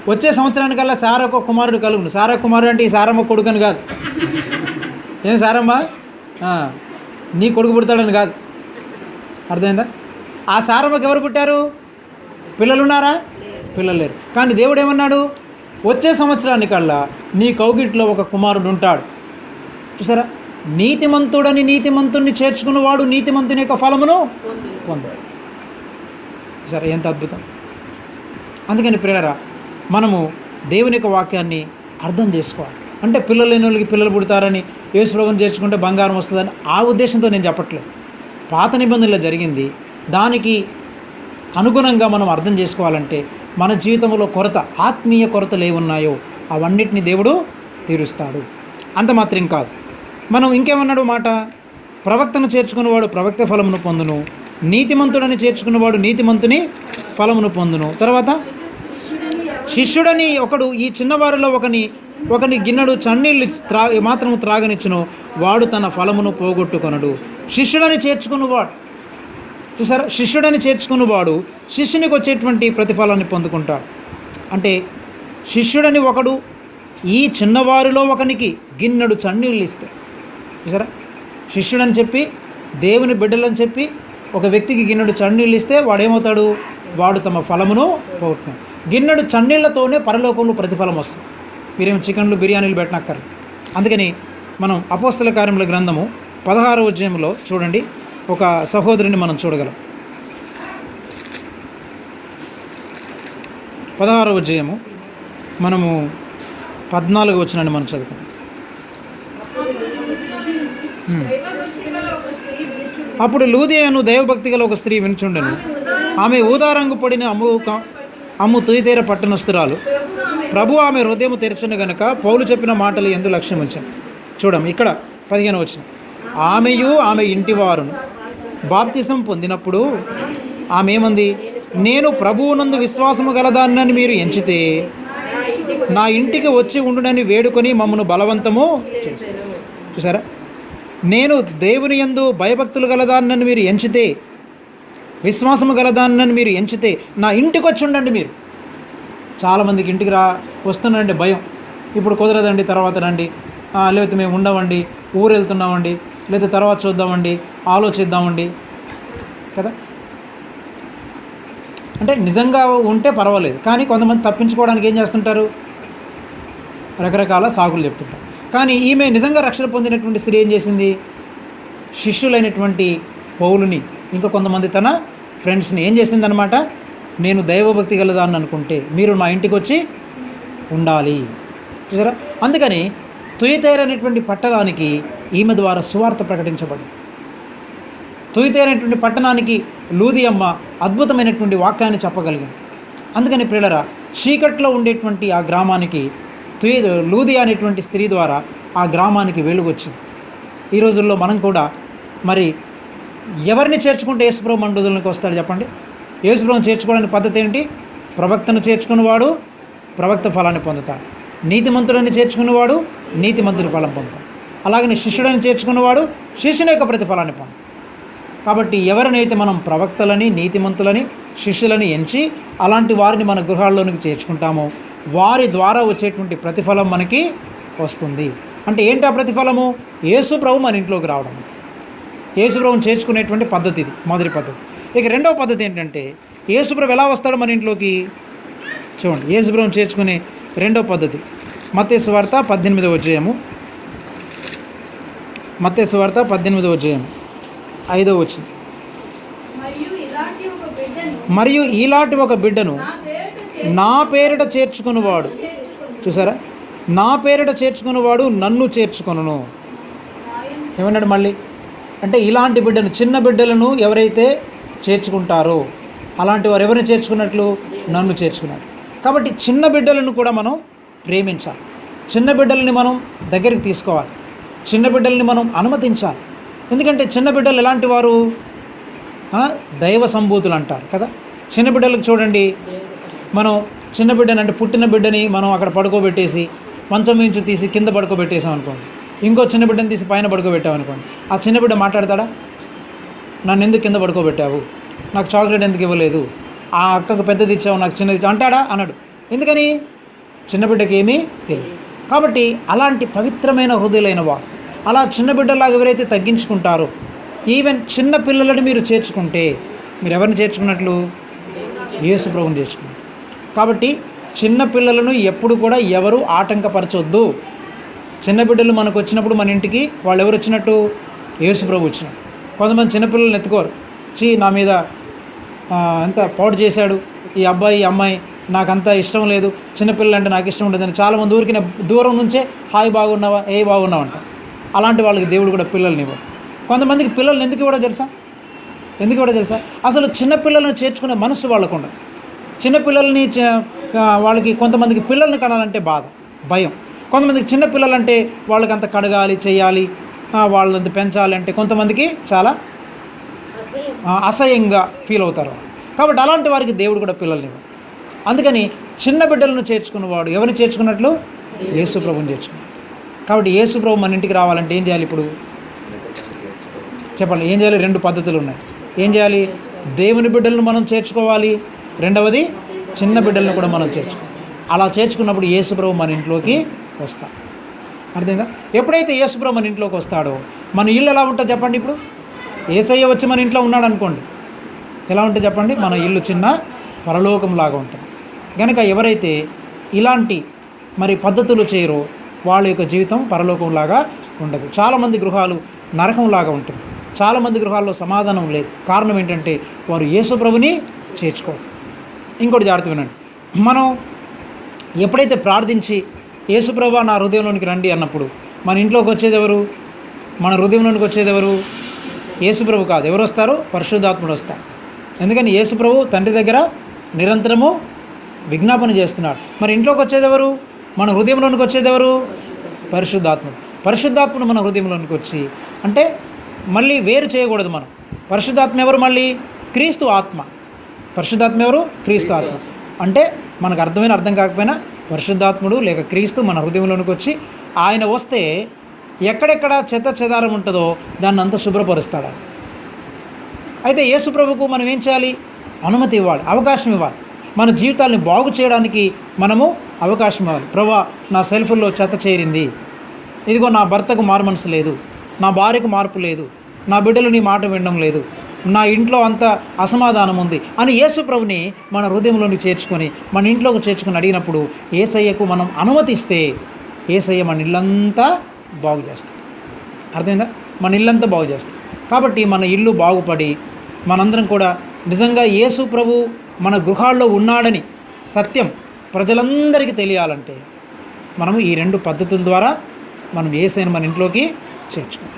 వచ్చే సంవత్సరానికల్లా సారాకు కుమారుడు కలుగును. సారా కుమారుడు అంటే ఈ సారమ్మ కొడుకని కాదు. ఏం సారమ్మ నీ కొడుకు పుడతాడని కాదు. అర్థమైందా? ఆ సారమ్మకి ఎవరు పుట్టారు? పిల్లలున్నారా? పిల్లలు లేరు. కానీ దేవుడు ఏమన్నాడు? వచ్చే సంవత్సరానికల్లా నీ కౌగిట్లో ఒక కుమారుడు ఉంటాడు. చూసారా? నీతిమంతుడని నీతిమంతుడిని చేర్చుకున్నవాడు నీతిమంతుని యొక్క ఫలమును పొందాడు. సరే, ఎంత అద్భుతం. అందుకని ప్రియులారా, మనము దేవుని యొక్క వాక్యాన్ని అర్థం చేసుకోవాలి. అంటే పిల్లలు లేని వాళ్ళకి పిల్లలు పుడతారని, యేసు ప్రభువుని చేర్చుకుంటే బంగారం వస్తుందని ఆ ఉద్దేశంతో నేను చెప్పట్లేదు. పాత నిబంధనలో జరిగింది. దానికి అనుగుణంగా మనం అర్థం చేసుకోవాలంటే మన జీవితంలో ఆత్మీయ కొరతలు ఏమున్నాయో అవన్నిటిని దేవుడు తీరుస్తాడు. అంత మాత్రం కాదు. మనం ఇంకేమన్నాడు మాట? ప్రవక్తను చేర్చుకున్నవాడు ప్రవక్త ఫలమును పొందును, నీతిమంతుడని చేర్చుకున్నవాడు నీతిమంతుని ఫలమును పొందును. తర్వాత శిష్యుడని ఒకడు ఈ చిన్నవారిలో ఒకని గిన్నెడు చన్నీళ్ళు మాత్రము త్రాగనిచ్చును, వాడు తన ఫలమును పోగొట్టుకొనడు. శిష్యుడని చేర్చుకున్నవాడు, చూసారా? శిష్యుడని చేర్చుకున్నవాడు శిష్యునికి వచ్చేటువంటి ప్రతిఫలాన్ని పొందుకుంటాడు. అంటే శిష్యుడని ఒకడు ఈ చిన్నవారిలో ఒకనికి గిన్నెడు చన్నీళ్ళు ఇస్తే, చూసారా? శిష్యుడని చెప్పి దేవుని బిడ్డలని చెప్పి ఒక వ్యక్తికి గిన్నెడు చన్నీళ్ళు ఇస్తే వాడేమవుతాడు? వాడు తమ ఫలమును పోగొట్టుతాడు. గిన్నెడు చన్నీళ్లతోనే పరలోకంలో ప్రతిఫలం వస్తుంది. మీరేమో చికెన్లు బిర్యానీలు పెట్టనక్కర్. అందుకని మనం అపోస్తల కార్యముల గ్రంథము 16వ అధ్యాయంలో చూడండి, ఒక సహోదరుని మనం చూడగలం. 16వ అధ్యాయము మనము 14వ వచనాన్ని మనం చదువుకుంటాం. అప్పుడు లూదియను దైవభక్తి గల ఒక స్త్రీ వినుచుండెను. ఆమె ఊదారంగు పడిన అమ్ము తుయితేర పట్టణస్తురాలు. ప్రభు ఆమె హృదయం తెరచును గనుక పౌలు చెప్పిన మాటలు ఎందు లక్ష్యం ఉంచాను. చూడం ఇక్కడ 15వ వచనం. ఆమెయు ఆమె ఇంటివారును బాప్తిసం పొందినప్పుడు ఆమె ఏమంది? నేను ప్రభువునందు విశ్వాసము గలదాన్నని మీరు ఎంచితే నా ఇంటికి వచ్చి ఉండునని వేడుకొని మమ్మను బలవంతము. చూసారా? నేను దేవుని యందు భయభక్తులు గలదాన్నని మీరు ఎంచితే, విశ్వాసము గలదాన్నని మీరు ఎంచితే నా ఇంటికి వచ్చి ఉండండి. మీరు చాలామందికి ఇంటికి వస్తున్నారండి భయం, ఇప్పుడు కుదరదండి, తర్వాత రండి, లేకపోతే మేము ఉండవండి, ఊరు వెళ్తున్నామండి, లేకపోతే తర్వాత చూద్దామండి, ఆలోచిద్దామండి కదా. అంటే నిజంగా ఉంటే పర్వాలేదు, కానీ కొంతమంది తప్పించుకోవడానికి ఏం చేస్తుంటారు? రకరకాల సాకులు చెప్తుంటారు. కానీ ఈమె నిజంగా రక్షణ పొందినటువంటి స్త్రీ ఏం చేసింది? శిష్యులైనటువంటి పౌలుని ఇంకా కొంతమంది తన ఫ్రెండ్స్ని ఏం చేసిందనమాట? నేను దైవభక్తి గలదాన్ని అనుకుంటే మీరు మా ఇంటికి వచ్చి ఉండాలి. చూసారా? అందుకని తుయతైర అనేటువంటి పట్టణానికి ఈమె ద్వారా సువార్త ప్రకటించబడింది. తుయతైర అనేటువంటి పట్టణానికి లూదియమ్మ అద్భుతమైనటువంటి వాక్యాన్ని చెప్పగలిగింది. అందుకని ప్రియులారా, చీకట్లో ఉండేటువంటి ఆ గ్రామానికి లూది అనేటువంటి స్త్రీ ద్వారా ఆ గ్రామానికి వెలుగు వచ్చింది. ఈ రోజుల్లో మనం కూడా మరి ఎవరిని చేర్చుకుంటే యేసుప్రభు మన రోజుల్లోకి వస్తాడు చెప్పండి? యేసుప్రభుని చేర్చుకోవడానికి పద్ధతి ఏంటి? ప్రవక్తను చేర్చుకున్నవాడు ప్రవక్త ఫలాన్ని పొందుతాడు, నీతిమంతుడని చేర్చుకున్నవాడు నీతిమంతుని ఫలం పొందుతాడు, అలాగని శిష్యుడని చేర్చుకున్నవాడు శిష్యుని యొక్క ప్రతిఫలాన్ని పొందుతాడు. కాబట్టి ఎవరినైతే మనం ప్రవక్తలని, నీతిమంతులని, శిష్యులని ఎంచి అలాంటి వారిని మన గృహాల్లోనికి చేర్చుకుంటామో వారి ద్వారా వచ్చేటువంటి ప్రతిఫలం మనకి వస్తుంది. అంటే ఏంటి ఆ ప్రతిఫలము? యేసు ప్రభు మన ఇంట్లోకి రావడం. యేసు ప్రభుని చేర్చుకునేటువంటి పద్ధతి ఇది, మొదటి పద్ధతి. ఇక రెండవ పద్ధతి ఏంటంటే యేసు ప్రభు ఎలా వస్తాడు మన ఇంట్లోకి? చూడండి, యేసు ప్రభుని చేర్చుకునే రెండవ పద్ధతి మత్తయి సువార్త 18వ అధ్యాయము. మత్తయి సువార్త 18వ అధ్యాయం 5వ వచనం. మరియు ఇలాంటి ఒక బిడ్డను నా పేరిట చేర్చుకునేవాడు, చూసారా, నా పేరిట చేర్చుకునేవాడు నన్ను చేర్చుకొనును. ఏమన్నాడు మళ్ళీ? అంటే ఇలాంటి బిడ్డను, చిన్న బిడ్డలను ఎవరైతే చేర్చుకుంటారో అలాంటి వారు ఎవరిని చేర్చుకున్నట్లు? నన్ను చేర్చుకున్నాడు. కాబట్టి చిన్న బిడ్డలను కూడా మనం ప్రేమించాలి, చిన్న బిడ్డలని మనం దగ్గరికి తీసుకోవాలి, చిన్న బిడ్డల్ని మనం అనుమతించాలి. ఎందుకంటే చిన్న బిడ్డలు ఎలాంటి వారు? దైవ సంభూతులు అంటారు కదా. చిన్న బిడ్డలకు చూడండి, మనం చిన్న బిడ్డని అంటే పుట్టిన బిడ్డని మనం అక్కడ పడుకోబెట్టేసి మంచం నుంచి తీసి కింద పడుకోబెట్టేసాం అనుకోండి, ఇంకో చిన్న బిడ్డని తీసి పైన పడుకోబెట్టాం అనుకోండి, ఆ చిన్న బిడ్డ మాట్లాడతాడా? నన్ను ఎందుకు కింద పడుకోబెట్టావు, నాకు చాక్లెట్ ఎందుకు ఇవ్వలేదు, ఆ అక్కకు పెద్దది ఇచ్చావు నాకు చిన్నది ఇచ్చావు అంటాడా? అన్నాడు. ఎందుకని? చిన్న బిడ్డకి ఏమీ తెలియదు. కాబట్టి అలాంటి పవిత్రమైన హృదయులైన వారు, అలా చిన్న బిడ్డలాగా ఎవరైతే తగ్గించుకుంటారో, ఈవెన్ చిన్న పిల్లలని మీరు చేర్చుకుంటే మీరు ఎవరిని చేర్చుకున్నట్లు? యేసు ప్రభువుని చేర్చుకున్నట్లు. కాబట్టి చిన్న పిల్లలను ఎప్పుడు కూడా ఎవరు ఆటంకపరచొద్దు. చిన్న బిడ్డలు మనకు వచ్చినప్పుడు మన ఇంటికి వాళ్ళు ఎవరు వచ్చినట్టు? యేసు ప్రభు వచ్చినట్టు. కొంతమంది చిన్నపిల్లలను ఎత్తుకోరు, నా మీద ఎంత పాడు చేశాడు ఈ అబ్బాయి ఈ అమ్మాయి, నాకంతా ఇష్టం లేదు, చిన్నపిల్లలు అంటే నాకు ఇష్టం ఉండదని చాలామంది ఊరికి దూరం నుంచే హాయ్ బాగున్నావా, ఏ బాగున్నావు అంట. అలాంటి వాళ్ళకి దేవుడు కూడా పిల్లల్ని ఇవ్వడు. కొంతమందికి పిల్లల్ని ఎందుకు ఇవ్వడో తెలుసా? అసలు చిన్నపిల్లలను చేర్చుకునే మనసు వాళ్ళకు ఉండదు. చిన్నపిల్లల్ని వాళ్ళకి కొంతమందికి పిల్లల్ని కనాలంటే బాధ, భయం. కొంతమందికి చిన్నపిల్లలంటే వాళ్ళకి అంత కడగాలి, చేయాలి, వాళ్ళంత పెంచాలి అంటే కొంతమందికి చాలా అసహ్యంగా ఫీల్ అవుతారు. కాబట్టి అలాంటి వారికి దేవుడు కూడా పిల్లల్ని ఇవ్వడు. అందుకని చిన్న బిడ్డలను చేర్చుకున్నవాడు ఎవరిని చేర్చుకున్నట్లు? యేసు ప్రభుని చేర్చుకున్నాడు. కాబట్టి యేసు ప్రభు మన ఇంటికి రావాలంటే ఏం చేయాలి? ఇప్పుడు చెప్పండి, ఏం చేయాలి? రెండు పద్ధతులు ఉన్నాయి. ఏం చేయాలి? దేవుని బిడ్డలను మనం చేర్చుకోవాలి, రెండవది చిన్న బిడ్డలను కూడా మనం చేర్చుకోవాలి. అలా చేర్చుకున్నప్పుడు యేసు ప్రభు మన ఇంట్లోకి వస్తాడు. అర్థమైందా? ఎప్పుడైతే యేసు ప్రభు మన ఇంట్లోకి వస్తాడో మన ఇల్లు ఎలా ఉంటుంది చెప్పండి? ఇప్పుడు యేసయ్య వచ్చి మన ఇంట్లో ఉన్నాడు అనుకోండి, ఎలా ఉంటుంది చెప్పండి? మన ఇల్లు చిన్న పరలోకంలాగా ఉంటుంది. కనుక ఎవరైతే ఇలాంటి మరి పద్ధతులు చేయరో వాళ్ళ యొక్క జీవితం పరలోకంలాగా ఉండదు. చాలామంది గృహాలు నరకంలాగా ఉంటుంది, చాలామంది గృహాల్లో సమాధానం లేదు. కారణం ఏంటంటే వారు యేసు ప్రభుని చేర్చుకోరు. ఇంకోటి జాగ్రత్త వినండి, మనం ఎప్పుడైతే ప్రార్థించి యేసు ప్రభువా నా హృదయంలోనికి రండి అన్నప్పుడు మన ఇంట్లోకి వచ్చేది ఎవరు? మన హృదయంలోనికి వచ్చేది ఎవరు? యేసు ప్రభు కాదు. ఎవరు వస్తారు? పరిశుద్ధాత్ముడు వస్తారు. ఎందుకని యేసు ప్రభు తండ్రి దగ్గర నిరంతరము విజ్ఞాపన చేస్తున్నాడు. మరి ఇంట్లోకి వచ్చేది ఎవరు? మన హృదయంలోనికి వచ్చేది ఎవరు? పరిశుద్ధాత్ముడు. పరిశుద్ధాత్ముడు మన హృదయంలోనికి వచ్చి, అంటే మళ్ళీ వేరు చేయకూడదు మనం. పరిశుద్ధాత్మ ఎవరు? మళ్ళీ క్రీస్తు ఆత్మ. పరిశుద్ధాత్మ ఎవరు? క్రీస్తు ఆత్మ. అంటే మనకు అర్థం కాకపోయినా పరిశుద్ధాత్ముడు లేక క్రీస్తు మన హృదయంలోనికి వచ్చి, ఆయన వస్తే ఎక్కడెక్కడ చెదారం ఉంటుందో దాన్ని అంతా శుభ్రపరుస్తాడు. అయితే యేసు ప్రభుకు మనం ఏం చేయాలి? అనుమతి ఇవ్వాలి, అవకాశం ఇవ్వాలి. మన జీవితాన్ని బాగు చేయడానికి మనము అవకాశం ఇవ్వాలి. ప్రభువా నా సెల్ఫ్లో చెత్త చేరింది, ఇదిగో నా భర్తకు మారు మనసు లేదు, నా భార్యకు మార్పు లేదు, నా బిడ్డలు నీ మాట వినడం లేదు, నా ఇంట్లో అంత అసమాధానం ఉంది అని యేసు ప్రభుని మన హృదయంలోకి చేర్చుకొని మన ఇంట్లోకి చేర్చుకొని అడిగినప్పుడు యేసయ్యకు మనం అనుమతిస్తే యేసయ్య మన ఇల్లంతా బాగు చేస్తాం. అర్థమైందా? మన ఇల్లంతా బాగు చేస్తాం. కాబట్టి మన ఇల్లు బాగుపడి మనందరం కూడా నిజంగా యేసు ప్రభు మన గృహాల్లో ఉన్నాడని సత్యం ప్రజలందరికీ తెలియాలంటే మనము ఈ రెండు పద్ధతుల ద్వారా మనం యేసయ్యను మన ఇంట్లోకి చేర్చుకోవాలి.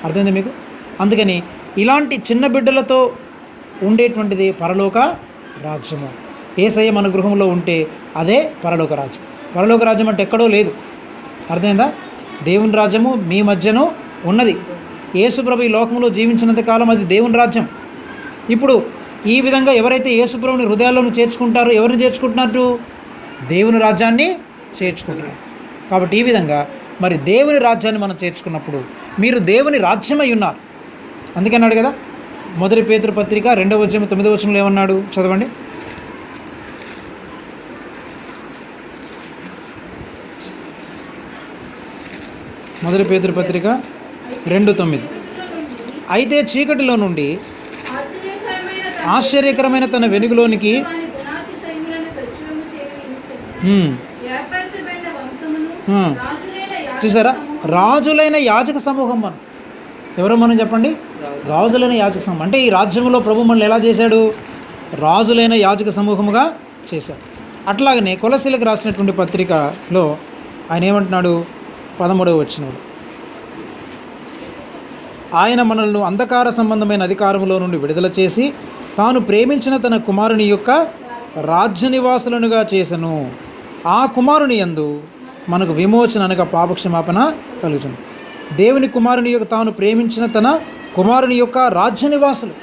అర్థమైందా మీకు? అందుకని ఇలాంటి చిన్న బిడ్డలతో ఉండేటువంటిది పరలోక రాజ్యము. యేసయ్య మన గృహంలో ఉంటే అదే పరలోక రాజ్యం. పరలోక రాజ్యం అంటే ఎక్కడో లేదు. అర్థమైందా? దేవుని రాజ్యము మీ మధ్యను ఉన్నది. యేసుప్రభు ఈ లోకంలో జీవించినంత కాలం అది దేవుని రాజ్యం. ఇప్పుడు ఈ విధంగా ఎవరైతే యేసుప్రభుని హృదయాల్లోనూ చేర్చుకుంటారో ఎవరిని చేర్చుకుంటున్నారు? దేవుని రాజ్యాన్ని చేర్చుకుంటున్నారు. కాబట్టి ఈ విధంగా మరి దేవుని రాజ్యాన్ని మనం చేర్చుకున్నప్పుడు మీరు దేవుని రాజ్యమై ఉన్నారు. అందుకన్నాడు కదా, 1 పేతురు పత్రిక 2వ అధ్యాయం 9వ వచనంలో ఏమన్నాడు? చదవండి. 1 పేతురు పత్రిక 2:9. అయితే చీకటిలో నుండి ఆశ్చర్యకరమైన తన వెలుగులోనికి చూసారా, రాజులైన యాజక సమూహం. మనం ఎవరో మనం చెప్పండి, రాజులైన యాజక సమూహం. అంటే ఈ రాజ్యంలో ప్రభు మనల్ని ఎలా చేశాడు? రాజులైన యాజక సమూహముగా చేశాడు. అట్లాగనే కొలసీలకు రాసినటువంటి పత్రికలో ఆయన ఏమంటున్నాడు? 13వ వచనంలో, ఆయన మనల్ని అంధకార సంబంధమైన అధికారంలో నుండి విడుదల చేసి తాను ప్రేమించిన తన కుమారుని యొక్క రాజ్య నివాసులనుగా చేసెను. ఆ కుమారుని యందు మనకు విమోచన అనగా పాపక్షమాపణ కలుగుతుంది. దేవుని కుమారుని యొక్క తాను ప్రేమించిన తన కుమారుని యొక్క రాజ్య నివాసులు.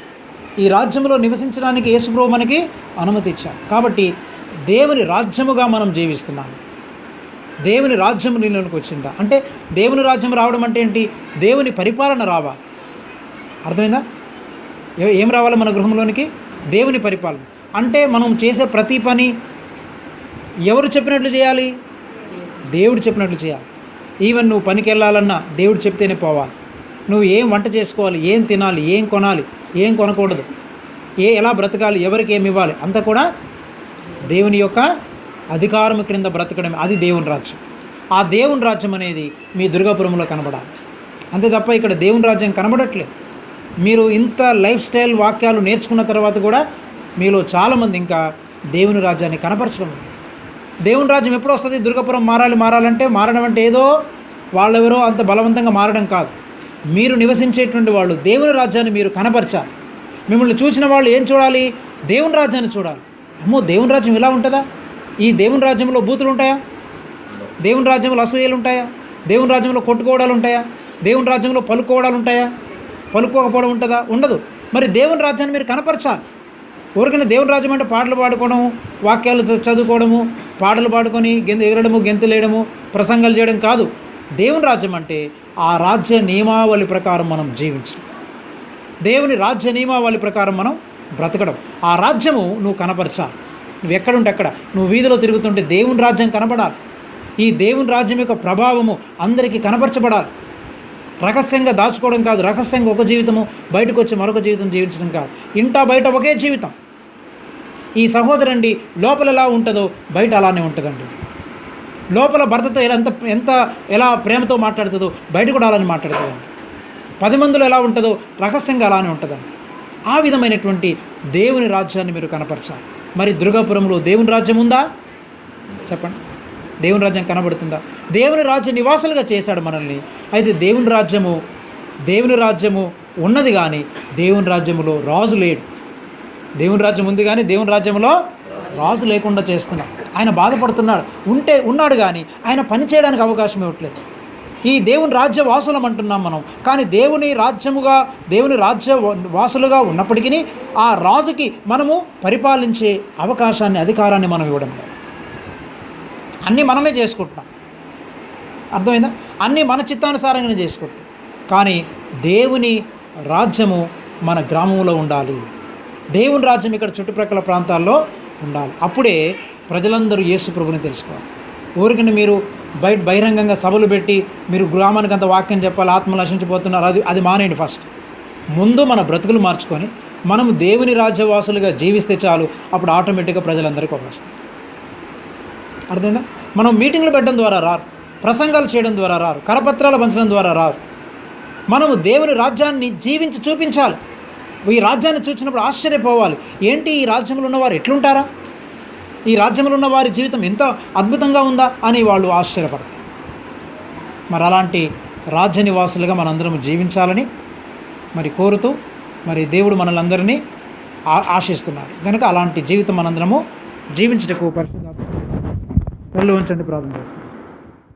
ఈ రాజ్యంలో నివసించడానికి యేసుప్రభు మనకి అనుమతి ఇచ్చారు. కాబట్టి దేవుని రాజ్యముగా మనం జీవిస్తున్నాం. దేవుని రాజ్యం నీలోనికి వచ్చిందా అంటే దేవుని రాజ్యం రావడం అంటే ఏంటి? దేవుని పరిపాలన రావాలి. అర్థమైందా? ఏం రావాలి మన గృహంలోనికి? దేవుని పరిపాలన. అంటే మనం చేసే ప్రతి పని ఎవరు చెప్పినట్లు చేయాలి? దేవుడు చెప్పినట్లు చేయాలి. ఈవెన్ నువ్వు పనికి వెళ్ళాలన్నా దేవుడు చెప్తేనే పోవాలి. నువ్వు ఏం వంట చేసుకోవాలి, ఏం తినాలి, ఏం కొనాలి, ఏం కొనకూడదు, ఎలా బ్రతకాలి, ఎవరికి ఏమి ఇవ్వాలి, అంతా కూడా దేవుని యొక్క అధికారం క్రింద బ్రతకడం. అది దేవుని రాజ్యం. ఆ దేవుని రాజ్యం అనేది మీ దుర్గాపురంలో కనబడాలి. అంతే తప్ప ఇక్కడ దేవుని రాజ్యం కనబడట్లేదు. మీరు ఇంత లైఫ్ స్టైల్ వాక్యాలు నేర్చుకున్న తర్వాత కూడా మీలో చాలామంది ఇంకా దేవుని రాజ్యాన్ని కనపరచడం. దేవుని రాజ్యం ఎప్పుడు వస్తుంది? దుర్గాపురం మారాలంటే మారడం అంటే ఏదో వాళ్ళెవరో అంత బలవంతంగా మారడం కాదు. మీరు నివసించేటువంటి వాళ్ళు దేవుని రాజ్యాన్ని మీరు కనపరచాలి. మిమ్మల్ని చూసిన వాళ్ళు ఏం చూడాలి? దేవుని రాజ్యాన్ని చూడాలి. అమ్మో, దేవుని రాజ్యం ఇలా ఉంటుందా? ఈ దేవుని రాజ్యంలో బూతులు ఉంటాయా? దేవుని రాజ్యంలో అసూయలు ఉంటాయా? దేవుని రాజ్యంలో కొట్టుకోవడాలు ఉంటాయా? దేవుని రాజ్యంలో పలుకోవడాలు ఉంటాయా? పలుకోకపోవడం ఉంటుందా? ఉండదు. మరి దేవుని రాజ్యాన్ని మీరు కనపరచాలి. ఊరికైనా దేవుని రాజ్యం అంటే పాటలు పాడుకోవడము, వాక్యాలు చదువుకోవడము, పాటలు పాడుకొని ఎగరడము, గెంతులేయడము, ప్రసంగాలు చేయడం కాదు. దేవుని రాజ్యం అంటే ఆ రాజ్య నియమావళి ప్రకారం మనం జీవించడం, దేవుని రాజ్య నియమావళి ప్రకారం మనం బ్రతకడం. ఆ రాజ్యము నువ్వు కనపరచాలి. నువ్వు ఎక్కడుంటే అక్కడ, నువ్వు వీధిలో తిరుగుతుంటే దేవుని రాజ్యం కనపడాలి. ఈ దేవుని రాజ్యం యొక్క ప్రభావము అందరికీ కనపరచబడాలి. రహస్యంగా దాచుకోవడం కాదు, రహస్యంగా ఒక జీవితము, బయటకు వచ్చి మరొక జీవితం జీవించడం కాదు. ఇంటా బయట ఒకే జీవితం. ఈ సహోదరండి లోపల ఎలా ఉంటుందో బయట అలానే ఉంటుందండి. లోపల భర్తతో ఎలా ప్రేమతో మాట్లాడుతుందో బయట కూడా అలానే మాట్లాడుతుందండి. 10 మందిలో ఎలా ఉంటుందో రహస్యంగా అలానే ఉంటుందండి. ఆ విధమైనటువంటి దేవుని రాజ్యాన్ని మీరు కనపరచాలి. మరి దుర్గాపురంలో దేవుని రాజ్యం ఉందా? చెప్పండి. దేవుని రాజ్యం కనబడుతుందా? దేవుని రాజ్య నివాసులుగా చేశాడు మనల్ని. అయితే దేవుని రాజ్యము ఉన్నది కానీ దేవుని రాజ్యములో రాజు లేడు. దేవుని రాజ్యం ఉంది కానీ దేవుని రాజ్యంలో రాజు లేకుండా చేస్తున్నాడు. ఆయన బాధపడుతున్నాడు. ఉన్నాడు కానీ ఆయన పని చేయడానికి అవకాశం ఇవ్వట్లేదు. ఈ దేవుని రాజ్య వాసులం అంటున్నాం మనం, కానీ దేవుని రాజ్య వాసులుగా ఉన్నప్పటికీ ఆ రాజుకి మనము పరిపాలించే అధికారాన్ని మనం ఇవ్వడం లేదు. అన్నీ మనమే చేసుకుంటున్నాం. అర్థమైందా? అన్నీ మన చిత్తానుసారంగానే చేసుకుంటాం. కానీ దేవుని రాజ్యము మన గ్రామంలో ఉండాలి. దేవుని రాజ్యం ఇక్కడ చుట్టుప్రక్కల ప్రాంతాల్లో ఉండాలి. అప్పుడే ప్రజలందరూ యేసు ప్రభుని తెలుసుకోవాలి. ఊరికని మీరు బహిరంగంగా సభలు పెట్టి మీరు గ్రామానికి అంత వాక్యం చెప్పాలి, ఆత్మలు నశించిపోతున్నారు, అది మానేయండి. ఫస్ట్ ముందు మన బ్రతుకులు మార్చుకొని మనము దేవుని రాజ్యవాసులుగా జీవిస్తే చాలు. అప్పుడు ఆటోమేటిక్గా ప్రజలందరికీ వస్తారు. అర్థమైందా? మనం మీటింగ్లు పెట్టడం ద్వారా రారు, ప్రసంగాలు చేయడం ద్వారా రారు, కరపత్రాలు పంచడం ద్వారా రారు. మనము దేవుని రాజ్యాన్ని జీవించి చూపించాలి. ఈ రాజ్యాన్ని చూసినప్పుడు ఆశ్చర్యపోవాలి. ఏంటి ఈ రాజ్యంలో ఉన్నవారు ఎట్లుంటారా? ఈ రాజ్యంలో ఉన్న వారి జీవితం ఎంత అద్భుతంగా ఉందా అని వాళ్ళు ఆశ్చర్యపడతారు. మరి అలాంటి రాజ్య నివాసులుగా మనందరం జీవించాలని మరి కోరుతూ మరి దేవుడు మనల్ని ఆశిస్తున్నారు కనుక అలాంటి జీవితం మనందరము జీవించటకు పరిశుద్ధాత్మ ఒళ్ళు ఉంచండి, ప్రార్థన చేస్తాం.